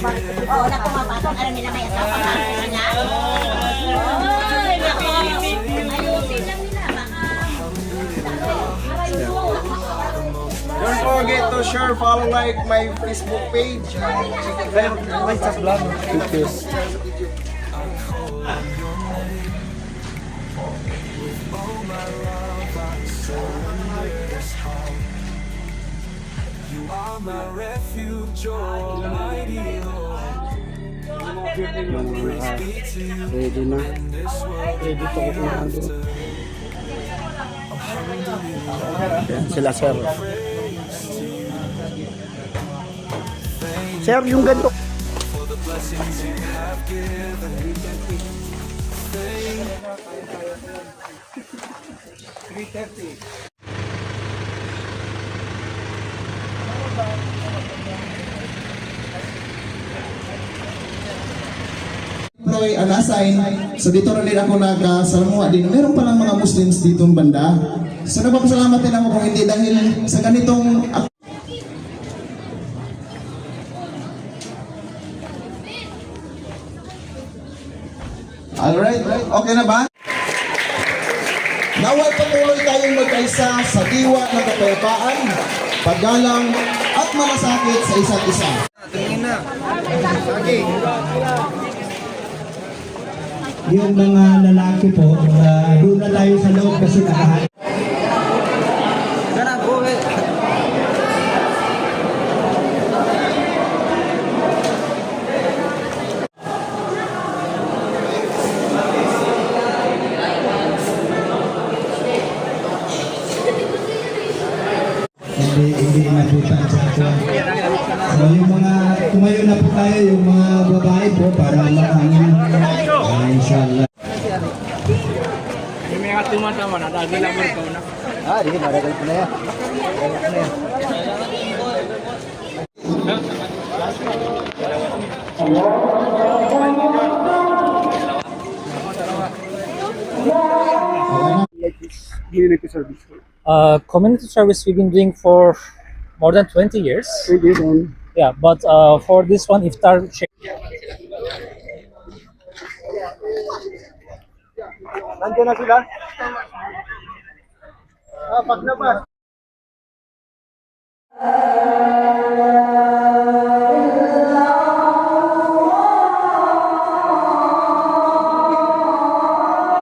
Oo, na pumapasok. Alam nila may asawa. Pamangkin niya. Ay, nako. Ayusin lang nila. Don't forget to share, follow, like my Facebook page. You are my refuge, Almighty Lord. Ready na. Ready to ko na ando. Yan sila sir. Sir, yung ganito. For the blessings you have given. 3:30. Proy Anasign. So dito rin ako nagkasalamuha din. Meron palang mga Muslims ditong banda. So nagpapasalamat din ako kung hindi dahil sa ganitong Alright, okay na ba? Naway patuloy tayong magkaisa sa diwa ng kapayapaan, paggalang at malasakit sa isa't isa. Tingin na. Okay. Yung mga lalaki po, doon na tayo sa loob kasi nakahan. Hindi nabutan sa atin. So yung mga, tumayo na po tayo, yung mga babae po para makangin. Inshallah. Yung mga tumatama na, dagi lang mo ikaw na. Di madagal ko na yan. Community service we've been doing for more than 20 years. Yeah, but for this one, iftar. Nandiyan na sila? Paglabas.